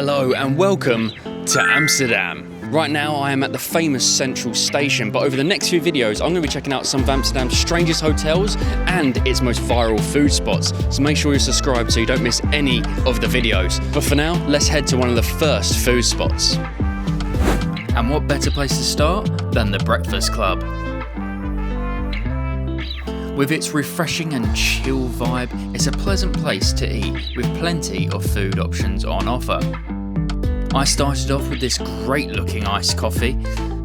Hello and welcome to Amsterdam. Right now I am at the famous Central Station, but over the next few videos I'm going to be checking out some of Amsterdam's strangest hotels and its most viral food spots. So make sure you're subscribed so you don't miss any of the videos. But for now, let's head to one of the first food spots. And what better place to start than the Breakfast Club? With its refreshing and chill vibe, it's a pleasant place to eat with plenty of food options on offer. I started off with this great looking iced coffee,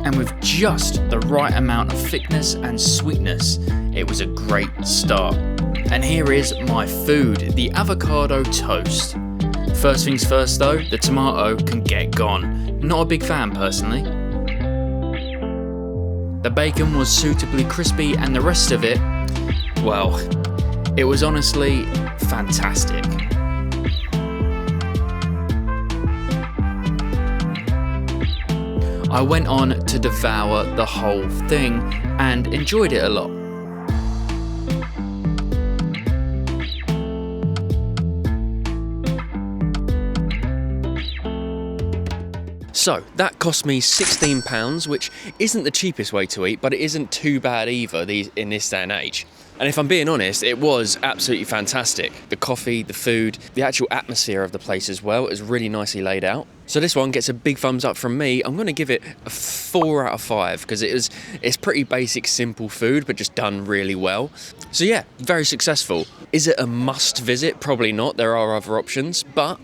and with just the right amount of thickness and sweetness, it was a great start. And here is my food, the avocado toast. First things first though, the tomato can get gone. Not a big fan personally. The bacon was suitably crispy and the rest of it, well, it was honestly fantastic. I went on to devour the whole thing and enjoyed it a lot. So that cost me £16, which isn't the cheapest way to eat, but it isn't too bad either in this day and age. And if I'm being honest, it was absolutely fantastic. The coffee, the food, the actual atmosphere of the place as well is really nicely laid out. So this one gets a big thumbs up from me. I'm going to give it a 4 out of 5 because it's pretty basic, simple food, but just done really well. So yeah, very successful. Is it a must visit? Probably not. There are other options, but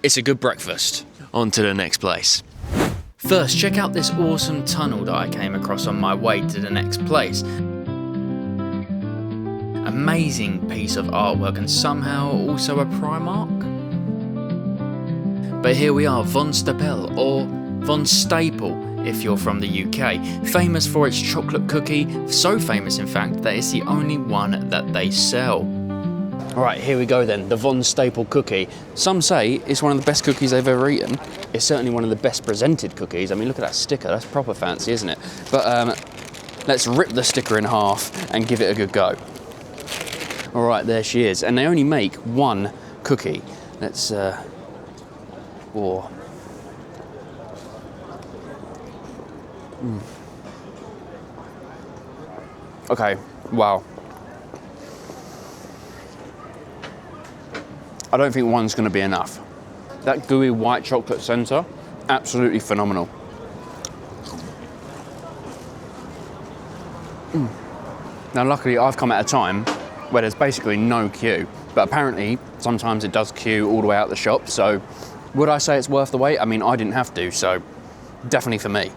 it's a good breakfast. On to the next place. First, check out this awesome tunnel that I came across on my way to the next place. Amazing piece of artwork and somehow also a Primark. But here we are, Von Stapel, or Von Staple if you're from the UK. Famous for its chocolate cookie, so famous in fact that it's the only one that they sell. Alright, here we go then, the Von Staple cookie. Some say it's one of the best cookies they've ever eaten. It's certainly one of the best presented cookies. I mean, look at that sticker, that's proper fancy, isn't it? But let's rip the sticker in half and give it a good go. Alright, there she is. And they only make one cookie. Let's, Okay, wow. I don't think one's going to be enough. That gooey white chocolate centre, absolutely phenomenal. Now luckily I've come at a time where there's basically no queue, but apparently sometimes it does queue all the way out the shop, so would I say it's worth the wait? I mean, I didn't have to, so definitely for me.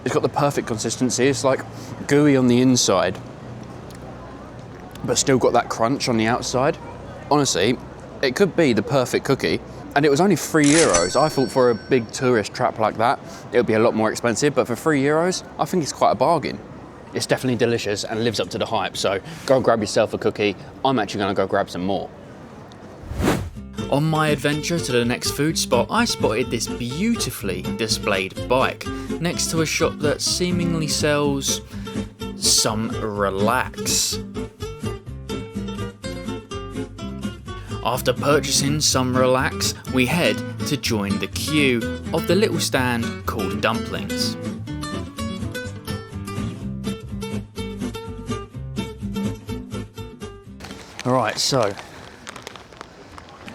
It's got the perfect consistency. It's like gooey on the inside, but still got that crunch on the outside. Honestly, it could be the perfect cookie, and it was only €3. I thought for a big tourist trap like that, it would be a lot more expensive, but for €3, I think it's quite a bargain. It's definitely delicious and lives up to the hype, so go grab yourself a cookie. I'm actually gonna go grab some more. On my adventure to the next food spot, I spotted this beautifully displayed bike next to a shop that seemingly sells some relax. After purchasing some relax, we head to join the queue of the little stand called Dumplings. Alright, so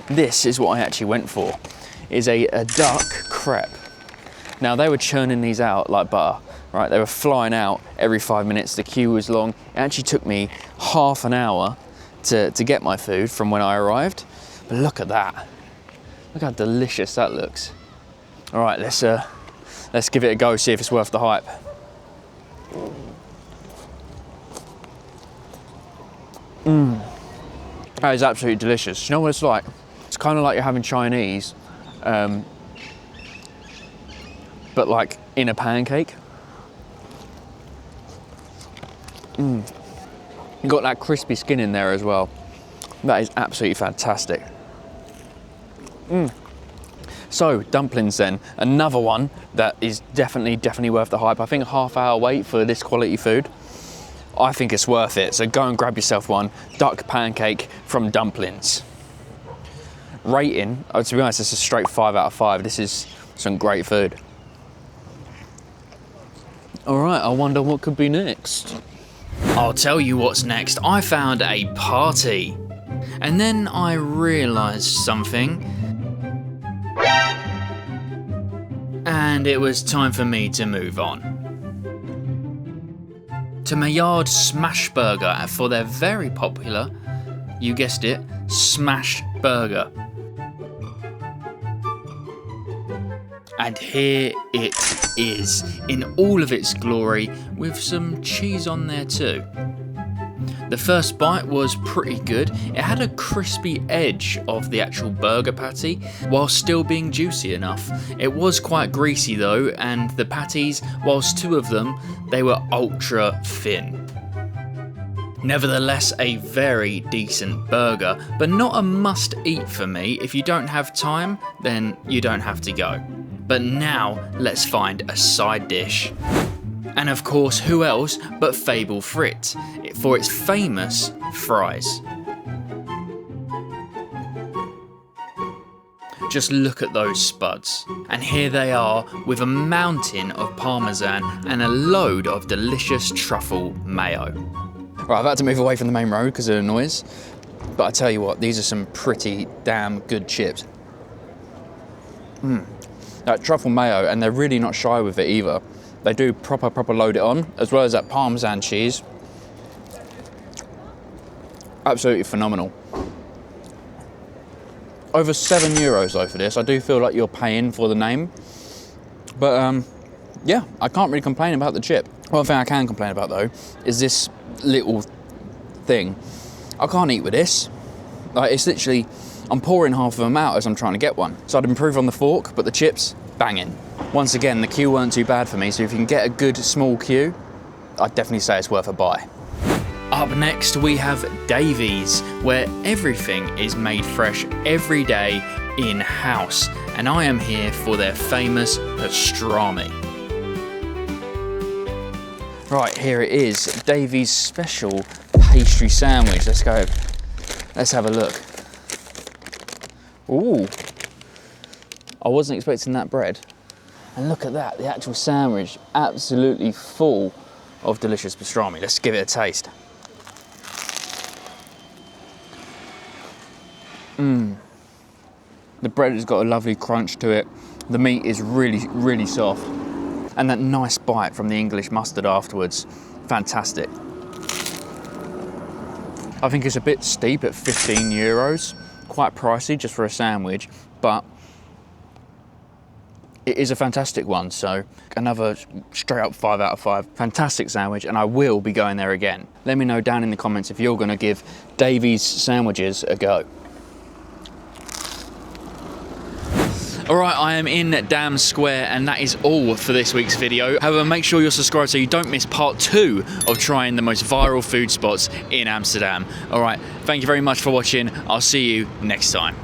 this is what I actually went for, is a duck crepe. Now they were churning these out like butter, right? They were flying out every 5 minutes, the queue was long. It actually took me half an hour to get my food from when I arrived. But look at that. Look how delicious that looks. All right, let's give it a go, see if it's worth the hype. That is absolutely delicious. You know what it's like? It's kind of like you're having Chinese, but like in a pancake. You got that crispy skin in there as well. That is absolutely fantastic. So dumplings then, another one that is definitely worth the hype. I think a half-hour wait for this quality food. I think it's worth it. So go and grab yourself one. Duck pancake from Dumplings. Rating, oh, to be honest, it's a straight 5 out of 5. This is some great food. All right, I wonder what could be next. I'll tell you what's next. I found a party. And then I realised something. And it was time for me to move on. To Maillard Smash Burger for their very popular, you guessed it, Smash Burger. And here it is, in all of its glory, with some cheese on there too. The first bite was pretty good. It had a crispy edge of the actual burger patty, while still being juicy enough. It was quite greasy though, and the patties, whilst 2 of them, they were ultra thin. Nevertheless, a very decent burger, but not a must-eat for me. If you don't have time, then you don't have to go. But now, let's find a side dish. And of course, who else but Fable Frit, for its famous fries. Just look at those spuds. And here they are, with a mountain of parmesan and a load of delicious truffle mayo. Right, I've had to move away from the main road because of the noise. But I tell you what, these are some pretty damn good chips. That truffle mayo, and they're really not shy with it either. They do proper load it on, as well as that parmesan cheese. Absolutely phenomenal. Over €7 though for this. I do feel like you're paying for the name. But yeah, I can't really complain about the chip. One thing I can complain about though, is this little thing. I can't eat with this. Like, it's literally, I'm pouring half of them out as I'm trying to get one. So I'd improve on the fork, but the chips, banging. Once again, the queue weren't too bad for me, so if you can get a good small queue, I'd definitely say it's worth a buy. Up next, we have Davies, where everything is made fresh every day in-house, and I am here for their famous pastrami. Right, here it is, Davies' special pastry sandwich. Let's go, let's have a look. Ooh, I wasn't expecting that bread. And look at that, the actual sandwich, absolutely full of delicious pastrami. Let's give it a taste. The bread has got a lovely crunch to it. The meat is really soft. And that nice bite from the English mustard afterwards, fantastic. I think it's a bit steep at €15, quite pricey just for a sandwich, but it is a fantastic one, so another straight up 5 out of 5. Fantastic sandwich, and I will be going there again. Let me know down in the comments if you're gonna give Davies sandwiches a go. All right, I am in Dam Square, and that is all for this week's video. However, make sure you're subscribed so you don't miss part 2 of trying the most viral food spots in Amsterdam. All right, thank you very much for watching. I'll see you next time.